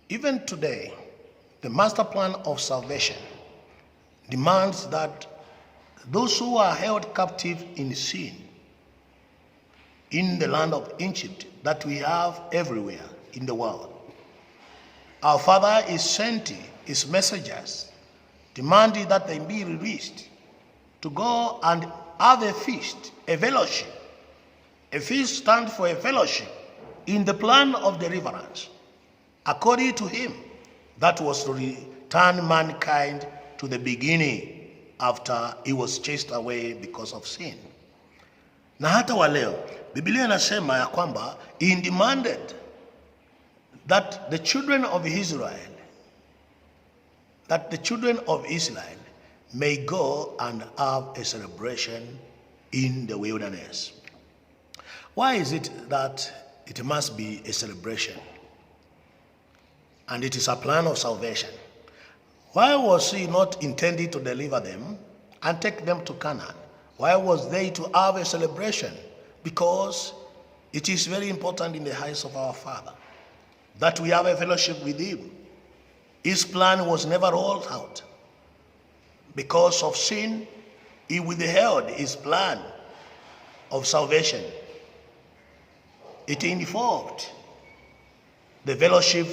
Even today, the master plan of salvation demands that those who are held captive in sin in the land of Egypt that we have everywhere in the world, our Father is sending his messengers demanding that they be released to go and have a feast, a fellowship. A feast stands for a fellowship in the plan of deliverance. According to him, that was to return mankind to the beginning after he was chased away because of sin. Na hata wa leo, Biblia inasema ya kwamba he demanded that the children of Israel may go and have a celebration in the wilderness. Why is it that it must be a celebration? And it is a plan of salvation. Why was he not intending to deliver them and take them to Canaan? Why was they to have a celebration? Because it is very important in the eyes of our Father that we have a fellowship with him. His plan was never rolled out. Because of sin, he withheld his plan of salvation. It involved the fellowship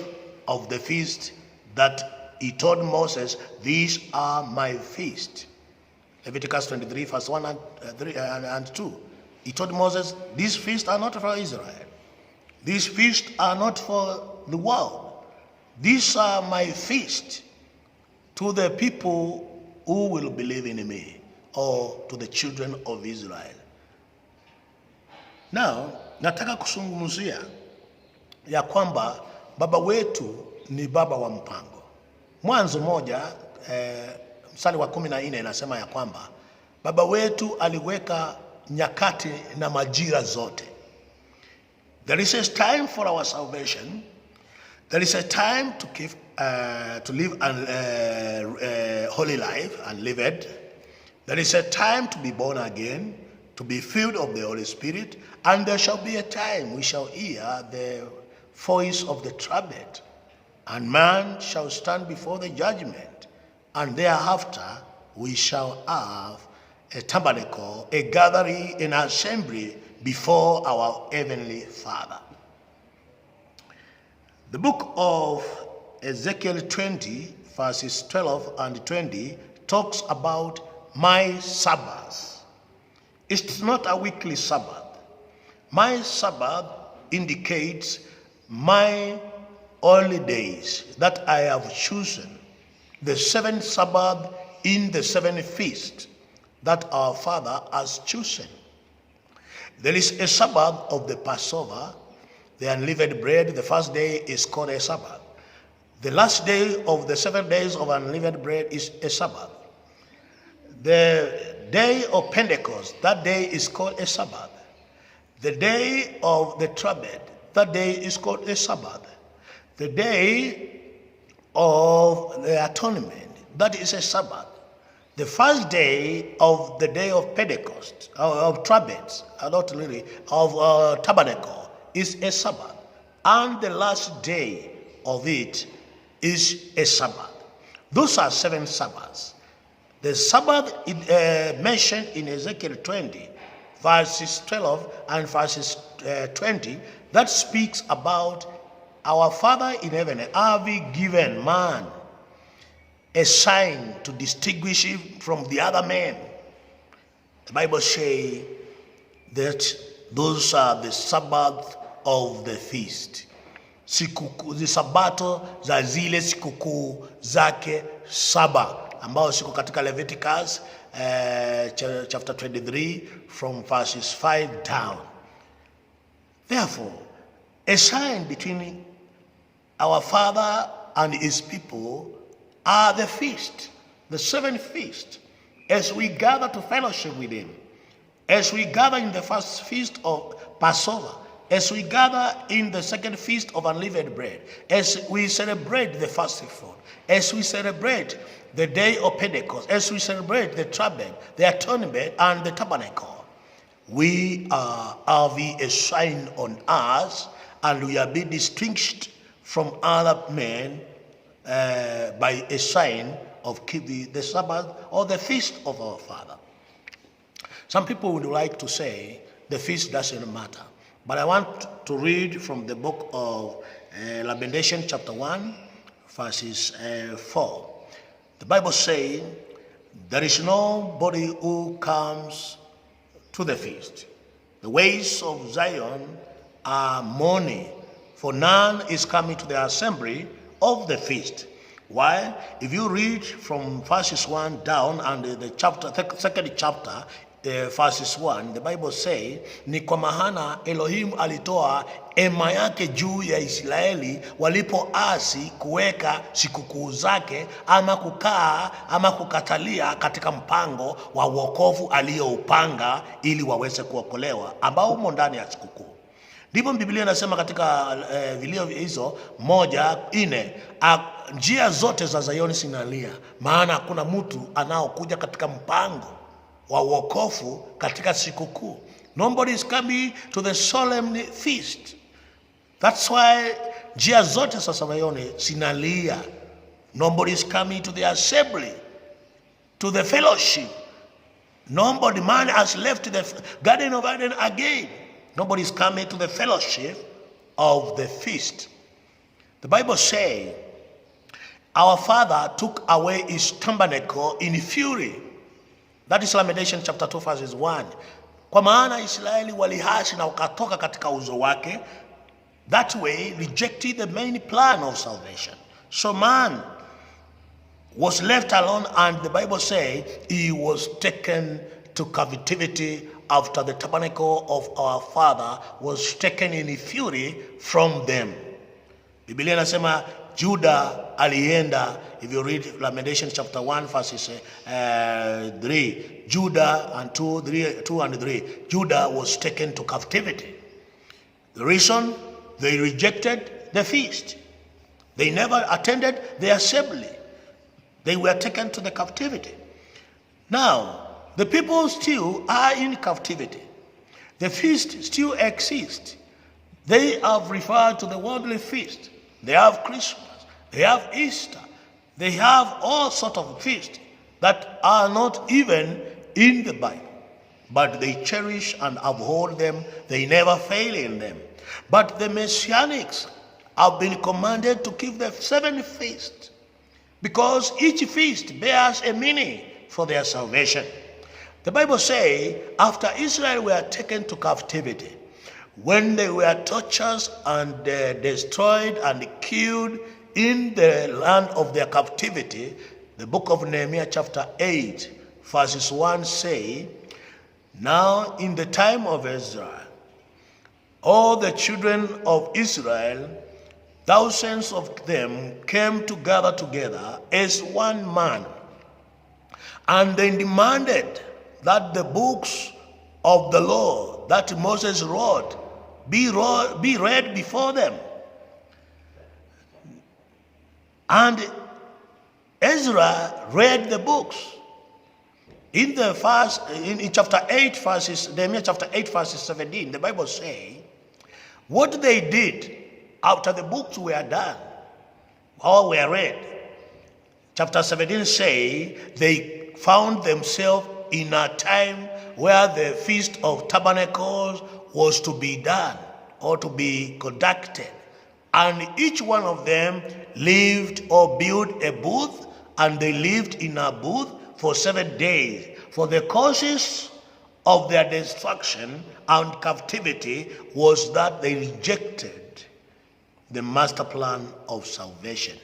of the feast that he told Moses, these are my feast. Leviticus 23, verse 1 and 2. He told Moses, these feasts are not for Israel. These feasts are not for the world. These are my feast to the people who will believe in me, or to the children of Israel. Now, nataka kusungumzia ya kwamba baba wetu ni baba wa mpango. Mwanzo moja, mstari wa 14 inasema ya kwamba baba wetu aliweka nyakati na majira zote. There is a time for our salvation. There is a time to live a holy life and live it. There is a time to be born again, to be filled of the Holy Spirit, and there shall be a time we shall hear the voice of the trumpet, and man shall stand before the judgment, and thereafter we shall have a tabernacle, a gathering, an assembly before our heavenly Father. The book of Ezekiel 20, verses 12 and 20, talks about my Sabbath. It's not a weekly Sabbath. My Sabbath indicates my holy days that I have chosen, the 7th Sabbath in the 7th feast that our Father has chosen. There is a Sabbath of the Passover, the unleavened bread. The first day is called a Sabbath. The last day of the 7 days of unleavened bread is a Sabbath. The day of Pentecost, that day is called a Sabbath. The day of the trumpet, that day is called a Sabbath. The day of the atonement, that is a Sabbath. The first day of the day of Pentecost, of trumpets, not really, of tabernacle, is a Sabbath. And the last day of it is a Sabbath. Those are 7 Sabbaths. The Sabbath mentioned in Ezekiel 20, verses 12 and verses 20, that speaks about our Father in heaven having given man a sign to distinguish him from the other men. The Bible says that those are the Sabbath of the feast. Sikukuu, the sabato za zile sikukuu zake saba, ambao siko katika Leviticus chapter 23 from verses 5 down. Therefore, a sign between our Father and his people are the feast, the 7th feast, as we gather to fellowship with him, as we gather in the first feast of Passover, as we gather in the 2nd feast of unleavened bread, as we celebrate the first fruit, as we celebrate the day of Pentecost, as we celebrate the trumpet, the atonement, and the tabernacle, we are having a sign on us, and we are being distinguished from other men by a sign of keep the Sabbath or the feast of our Father. Some people would like to say the feast doesn't matter. But I want to read from the book of Lamentation chapter 1, verses 4. The Bible says, there is nobody who comes to the feast. The ways of Zion are mourning, for none is coming to the assembly of the feast. Why? If you read from verses 1 down and the second chapter, verses 1, the Bible says, ni kwa maana Elohim alitoa ema yake juu ya Israeli walipoasi kuweka sikukuu zake ama kukaa ama kukatalia katika mpango wa wokovu aliyoupanga ili waweze kuokolewa ambao umo ndani ya sikukuu. Ndipo Biblia inasema katika vilio hizo 1:4, njia zote za Zayoni zinalia, maana hakuna mtu anaokuja katika mpango wa wokovu katika sikukuu. Nobody is coming to the solemn feast. That's why njia zote za Zayoni zinalia. Nobody is coming to the assembly, to the fellowship. Nobody, man has left the Garden of Eden again. Nobody is coming to the fellowship of the feast. The Bible says, our Father took away his tabernacle in fury. That is Lamentation chapter 2 verses 1. Kwa maana Israeli walihasi na wakatoka katika uzo wake. That way rejected the main plan of salvation. So man was left alone, and the Bible says he was taken to captivity after the tabernacle of our Father was taken in fury from them. Biblia inasema Judah alienda. If you read Lamentation chapter 1 verses 3, Judah and 2 and 3, Judah was taken to captivity. The reason? They rejected the feast. They never attended the assembly. They were taken to the captivity. Now, the people still are in captivity. The feast still exists. They have referred to the worldly feast. They have Christmas. They have Easter. They have all sorts of feasts that are not even in the Bible. But they cherish and uphold them. They never fail in them. But the Messianics have been commanded to keep the 7 feasts, because each feast bears a meaning for their salvation. The Bible says, after Israel were taken to captivity, when they were tortured and destroyed and killed in the land of their captivity, the book of Nehemiah chapter 8 verses 1 say, now in the time of Ezra, all the children of Israel, thousands of them, came together as one man, and they demanded that the books of the law that Moses wrote be read before them. And Ezra read the books. In chapter 8 verses, Nehemiah chapter 8 verses 17, the Bible says, what they did after the books were done or were read, chapter 17 say they found themselves in a time where the Feast of Tabernacles was to be done or to be conducted. And each one of them lived or built a booth, and they lived in a booth for 7 days. For the causes of their destruction and captivity was that they rejected the master plan of salvation.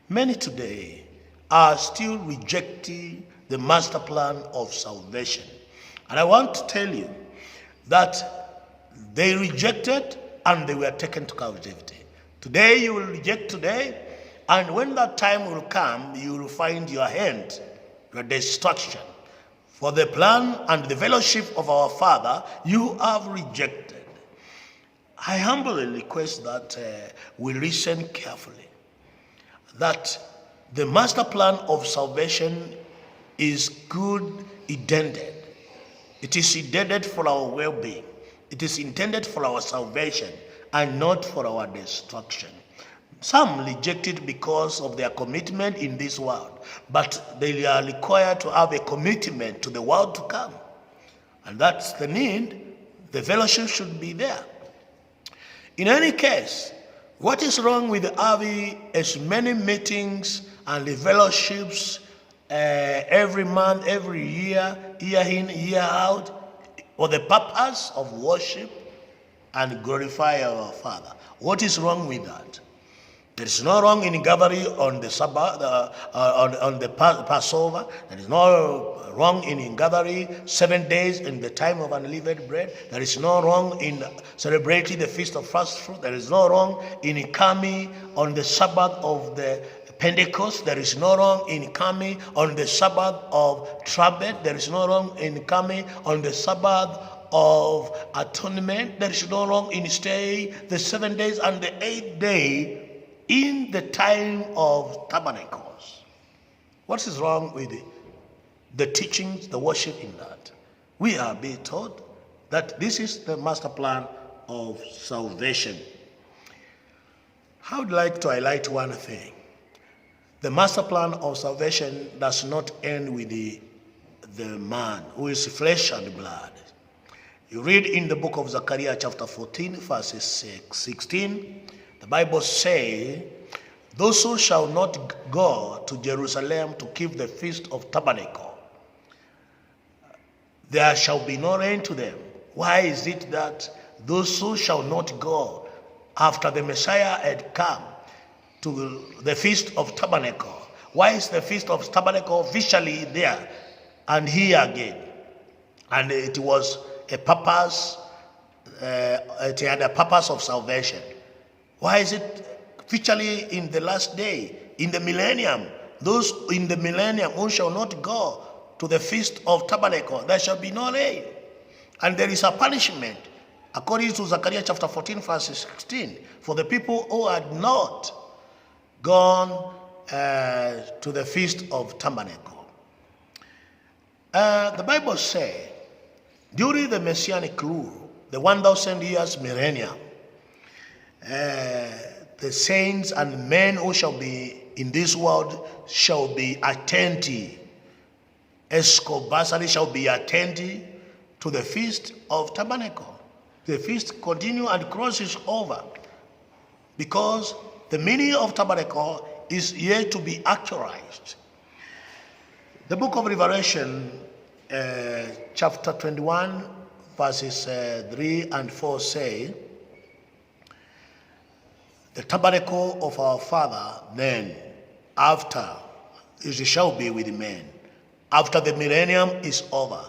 Many today are still rejecting the master plan of salvation. And I want to tell you that they rejected and they were taken to captivity. Today you will reject today, and when that time will come, you will find your hand, your destruction. For the plan and the fellowship of our Father, you have rejected. I humbly request that we listen carefully. That the master plan of salvation is good intended. It is intended for our well-being. It is intended for our salvation and not for our destruction. Some reject it because of their commitment in this world, but they are required to have a commitment to the world to come. And that's the need. The fellowship should be there. In any case, what is wrong with having as many meetings and the fellowships every month, every year, year in, year out, for the purpose of worship and glorify our Father? What is wrong with that? There is no wrong in gathering on the Sabbath, on the Passover. There is no wrong in gathering 7 days in the time of unleavened bread. There is no wrong in celebrating the feast of first fruit. There is no wrong in coming on the Sabbath of the Pentecost. There is no wrong in coming on the Sabbath of trumpet. There is no wrong in coming on the Sabbath of atonement. There is no wrong in staying the 7 days and the 8th day in the time of tabernacles. What is wrong with the teachings, the worship in that? We are being taught that this is the master plan of salvation. I would like to highlight one thing. The master plan of salvation does not end with the man who is flesh and blood. You read in the book of Zechariah chapter 14 verses 16, the Bible says, those who shall not go to Jerusalem to keep the feast of tabernacle, there shall be no rain to them. Why is it that those who shall not go after the Messiah had come to the feast of tabernacle? Why is the feast of tabernacle officially there and here again? And it was a purpose, it had a purpose of salvation. Why is it officially in the last day, in the millennium? Those in the millennium who shall not go to the feast of tabernacle, there shall be no rain. And there is a punishment, according to Zechariah chapter 14, verse 16, for the people who had not gone to the feast of tabernacle. The Bible says, during the Messianic rule, the 1,000 years millennium, the saints and men who shall be in this world shall be attentive. Escobasari shall be attentive to the feast of tabernacle. The feast continue and crosses over, because the meaning of tabernacle is yet to be actualized. The book of Revelation, chapter 21, verses 3 and 4 say, the tabernacle of our Father, then, after, it shall be with men, after the millennium is over.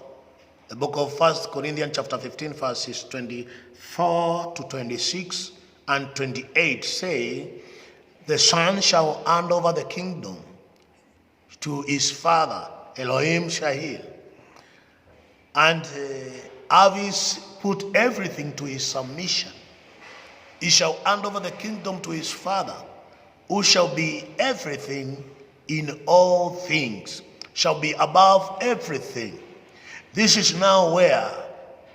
The book of 1 Corinthians chapter 15, verses 24 to 26 and 28 say, the Son shall hand over the kingdom to his Father, Elohim Shahil, and Avis put everything to his submission. He shall hand over the kingdom to his Father, who shall be everything in all things, shall be above everything. This is now where,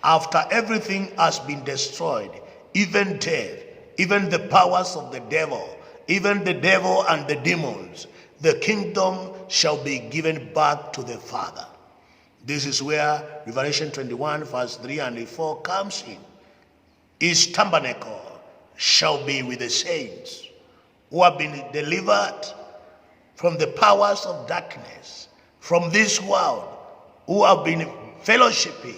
after everything has been destroyed, even death, even the powers of the devil, even the devil and the demons, the kingdom shall be given back to the Father. This is where Revelation 21, verse 3 and 4 comes in. His tabernacle shall be with the saints who have been delivered from the powers of darkness, from this world, who have been fellowshipping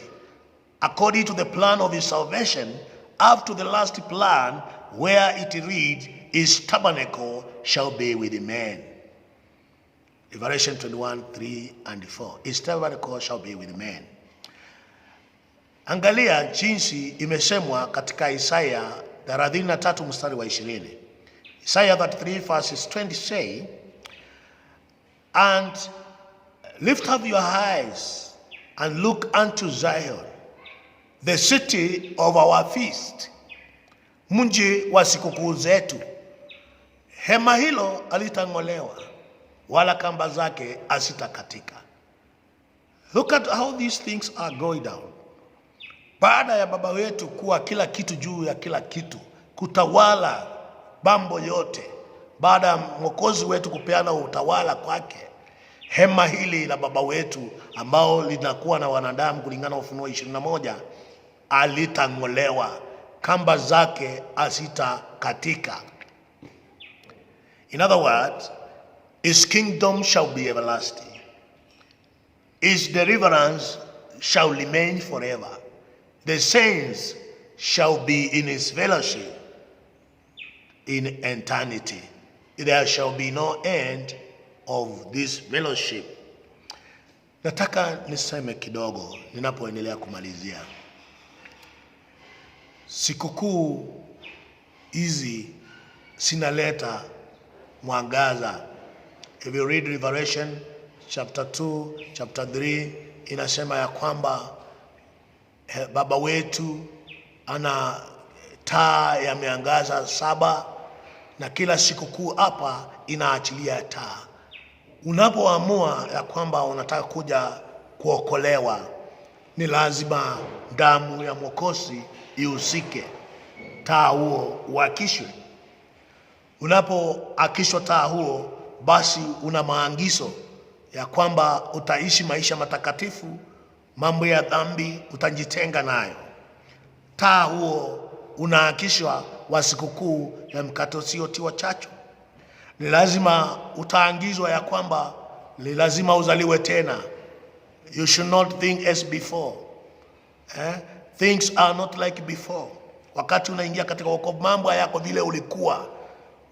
according to the plan of his salvation, up to the last plan where it reads, his tabernacle shall be with men. Revelation 21, 3 and 4. His tabernacle shall be with men. Angalia jinsi imesemwa katika Isaya 33 mstari wa 20. Isaiah 33 verses 20 say, and lift up your eyes and look unto Zion, the city of our feast, mji wa sikukuu zetu. Hema hilo alitang'olewa, wala kamba zake asitakatika. Look at how these things are going down. Baada ya baba wetu kuwa kila kitu juu ya kila kitu, kutawala mambo yote, baada ya Mwokozi wetu kupeana utawala kwake, hema hili la baba wetu ambao linakuwa na wanadamu kulingana na Ufunuo 21 alitang'olewa, kamba zake hazitakatika. In other words, his kingdom shall be everlasting. His deliverance shall remain forever. The saints shall be in his fellowship in eternity. There shall be no end of this fellowship. Nataka niseme kidogo ninapoendelea kumalizia. Sikukuu hizi sinaleta mwangaza. If you read Revelation chapter 2, chapter 3, inasema ya kwamba baba wetu ana taa ya miangaza 7, na kila sikukuu hapa inaachilia taa. Unapoamua ya kwamba unataka kuja kuokolewa, ni lazima damu ya Mwokozi ihusike, taa huo uakishwe. Unapoakishwa taa huo, basi una maagizo ya kwamba utaishi maisha matakatifu, mambo ya dhambi utajitenga nayo. Taa huo unaakishwa wa sikukuu ya mkate usiotiwa chachu. Ni lazima utaangizwa ya kwamba ni lazima uzaliwe tena. You should not think as before. Things are not like before. Wakati unaingia katika wokovu, mambo yako vile ulikuwa.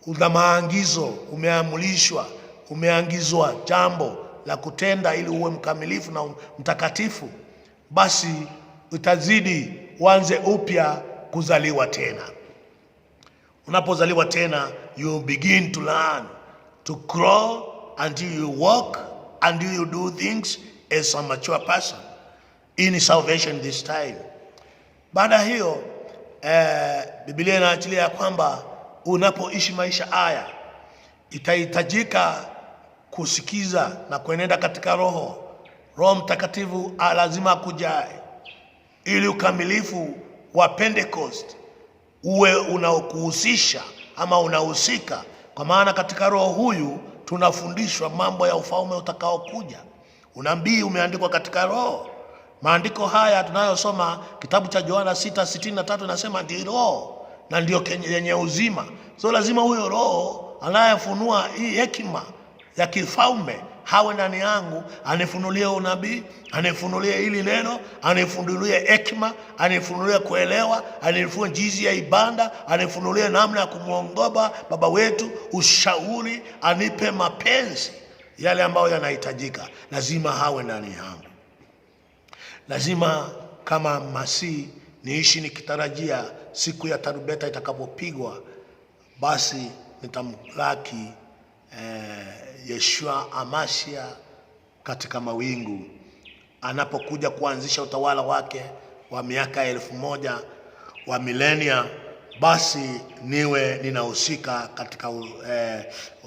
Una maagizo, umeamrishwa, umeangizwa jambo la kutenda ili uwe mkamilifu na mtakatifu. Basi utazidi uanze upya kuzaliwa tena. Unapozaliwa tena, you begin to learn to grow until you walk, until you do things as a mature person in salvation this time. Baada hiyo Biblia inaachilia ya kwamba unapoishi maisha haya itahitajika kusikiza na kuenenda katika Roho Mtakatifu lazima akujae, ili ukamilifu wa Pentecost uwe unaokuhusisha ama unahusika. Kwa maana katika Roho huyu tunafundishwa mambo ya ufalme utakaokuja. Unabii umeandikwa katika Roho. Maandiko haya tunayosoma kitabu cha Yohana 6:63 nasema ndio Roho na ndio yenye uzima. So lazima huyo Roho anayefunua hii hekima ya kifalme hawe ndani yangu, anifunulie unabii, anifunulie hili neno, anifunulie hekima, anifunulie kuelewa, anifunulie jinsi ya ibada, anifunulie namna ya kumuongoza baba wetu, ushauri, anipe mapenzi yale ambayo yanahitajika. Lazima hawe ndani yangu. Lazima kama Masihi niishi nikitarajia siku ya tarumbeta itakapopigwa, basi nitamlaki Yeshua Amasia katika mawingu anapokuja kuanzisha utawala wake wa miaka 1000 wa milenia. Basi niwe ninahusika katika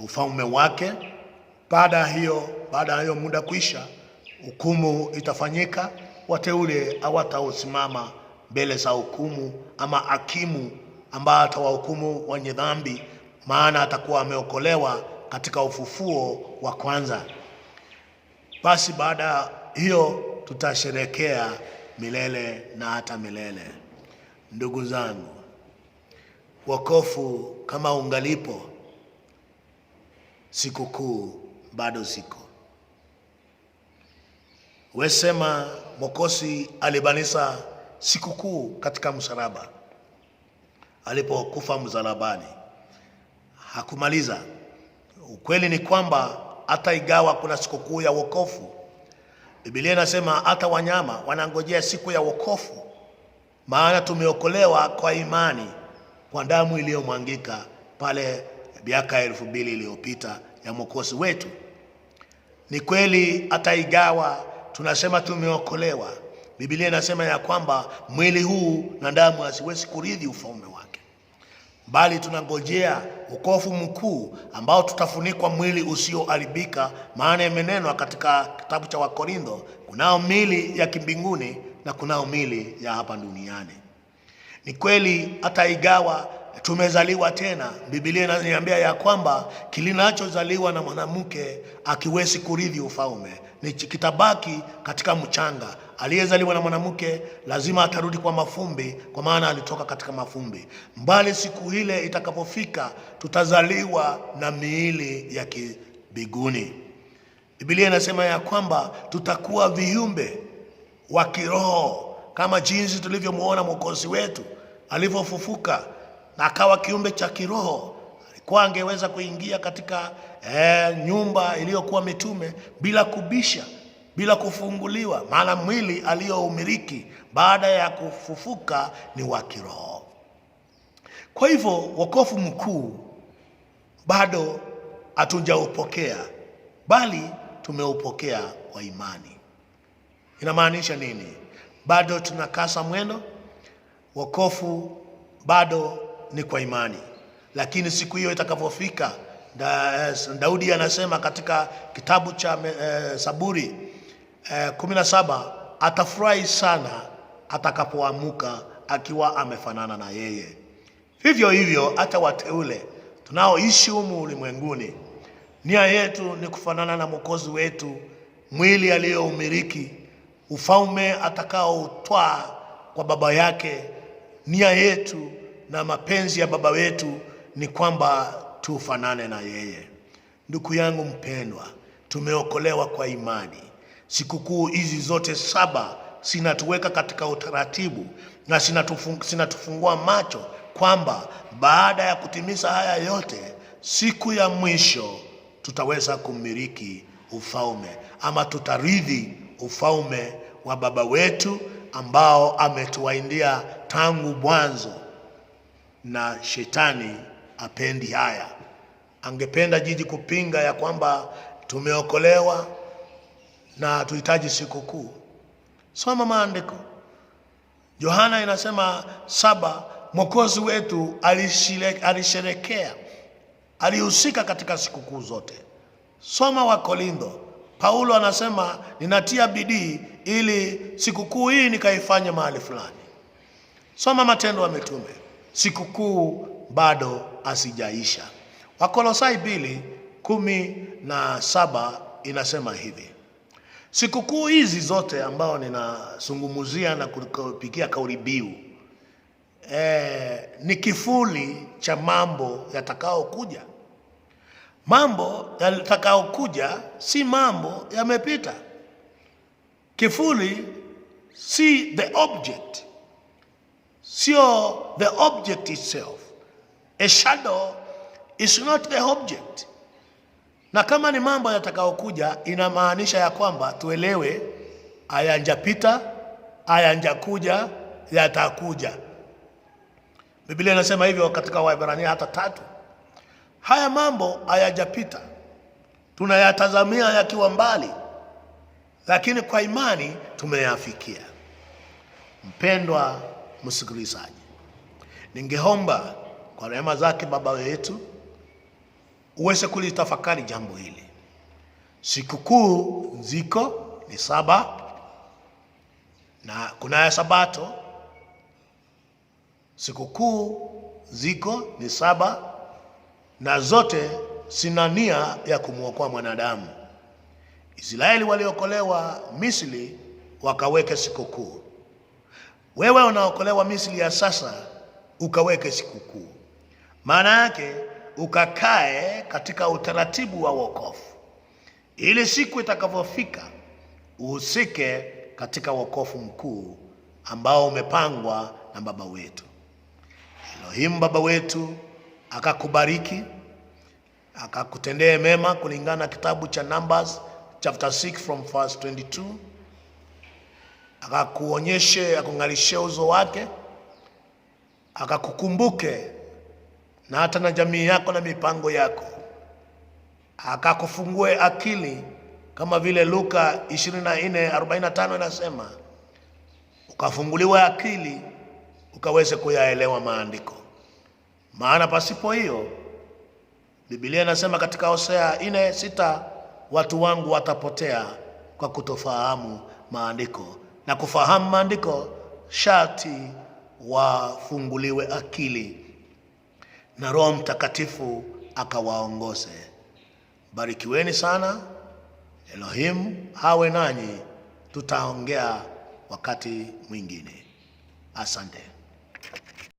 ufalme wake. Baada ya hiyo muda kuisha, hukumu itafanyika. Wateule hawatasimama mbele za hukumu ama hakimu ambaye atawahukumu wenye dhambi, maana atakuwa ameokolewa katika ufufuo wa kwanza. Basi baada hiyo tutasherekea milele na hata milele. Ndugu zangu, wokovu kama ungalipo, sikukuu bado ziko. Wesema Mwokozi alibanisha sikukuu katika msalaba. Alipokufa msalabani hakumaliza. Ukweli ni kwamba hata igawa kuna sikukuu ya wokovu, Biblia inasema hata wanyama wanangojea siku ya wokovu, maana tumeokolewa kwa imani kwa damu iliyomwangika pale miaka 2000 iliyopita ya Mwokozi wetu. Ni kweli hata igawa tunasema tumeokolewa, Biblia inasema ya kwamba mwili huu na damu hasiwezi kurithi ufalme wake, bali tunangojea wokovu mkuu ambao tutafunikwa mwili usioharibika. Maana imenenwa katika kitabu cha Wakorintho, kunao mili ya kimbinguni na kunao mili ya hapa duniani. Ni kweli hata igawa tumezaliwa tena. Biblia inaniambia ya kwamba kilinachozaliwa na mwanamke akiwezi kurithi ufalme, ni kitabaki katika mchanga. Aliyezaliwa na mwanamke lazima atarudi kwa mafumbi, kwa maana alitoka katika mafumbi. Mbali siku ile itakapofika, tutazaliwa na miili ya kibiguni. Biblia inasema ya kwamba tutakuwa viumbe wa kiroho, kama jinsi tulivyomuona Mwokozi wetu alivyofufuka na akawa kiumbe cha kiroho. Alikuwa angeweza kuingia katika nyumba iliyokuwa mitume bila kubisha, bila kufunguliwa, maana mwili aliyoumiliki baada ya kufufuka ni wa kiroho. Kwa hivyo wokovu mkuu bado hatujaupokea, bali tumeupokea kwa imani. Inamaanisha nini? Bado tunakasa mwendo. Wokovu bado ni kwa imani, lakini siku hiyo itakapofika, Daudi anasema katika kitabu cha Zaburi 17, atafurahi sana atakapoamuka akiwa amefanana na yeye. Vivyo hivyo hata wateule tunaoishi humu ulimwenguni, nia yetu ni kufanana na Mwokozi wetu, mwili aliyoumiliki, ufalme atakaoutwaa kwa baba yake. Nia yetu na mapenzi ya baba wetu ni kwamba tufanane na yeye. Ndugu yangu mpendwa, tumeokolewa kwa imani. Sikukuu hizi zote 7 zinatuweka katika utaratibu na zinatufungua macho kwamba baada ya kutimiza haya yote, siku ya mwisho tutaweza kumiliki ufalme, ama tutarithi ufalme wa baba wetu ambao ametuahidia tangu mwanzo. Na shetani apendi haya. Angependa jiji kupinga ya kwamba tumeokolewa na tuhitaji sikukuu. Soma maandiko. Yohana inasema 7, Mwokozi wetu alisherekea, alihusika katika sikukuu zote. Soma Wakorintho. Paulo anasema ninatia bidii ili sikukuu hii nikaifanye mahali fulani. Soma Matendo ya Mitume. Sikukuu bado asijaisha. Wakolosai 2:17 inasema hivi: sikukuu hizi zote ambao ninazungumzia na kupigia kauli mbiu ni kivuli cha mambo yatakayokuja. Mambo yatakayokuja si mambo yamepita. Kivuli si the object, sio the object itself. A shadow is not the object. Na kama ni mambo yatakayokuja, inamaanisha ya kwamba tuelewe hayanjapita, hayanjakuja, yatakuja. Biblia inasema hivyo katika Waebrania hata 3. Haya mambo hayajapita, tunayatazamia yakiwa mbali, lakini kwa imani tumeyafikia. Mpendwa msikilizaji, ningeomba kwa rehema zake baba yetu uweze kulitafakari jambo hili. Sikukuu ziko ni 7 na kuna ya Sabato. Sikukuu ziko ni 7 na zote sina nia ya kumwokoa mwanadamu. Israeli waliokolewa Misri wakaweke sikukuu. Wewe unaokolewa Misri ya sasa ukaweke sikukuu. Maana yake ukakae katika utaratibu wa wokovu, ili siku itakapofika uhusike katika wokovu mkuu ambao umepangwa na baba wetu. Elohim baba wetu akakubariki, akakutendee mema kulingana na kitabu cha Numbers chapter 6 from verse 22. Akakuonyeshe, akung'arishe uso wake, akakukumbuke na hata na jamii yako na mipango yako, akakufungue akili kama vile Luka 24:45 inasema, ukafunguliwa akili ukaweze kuyaelewa maandiko. Maana pasipo hiyo, Biblia inasema katika Hosea 4:6, watu wangu watapotea kwa kutofahamu maandiko. Na kufahamu maandiko sharti wafunguliwe akili na Roho Mtakatifu akawaongoze. Barikiweni sana. Elohim hawe nanyi. Tutaongea wakati mwingine. Asante.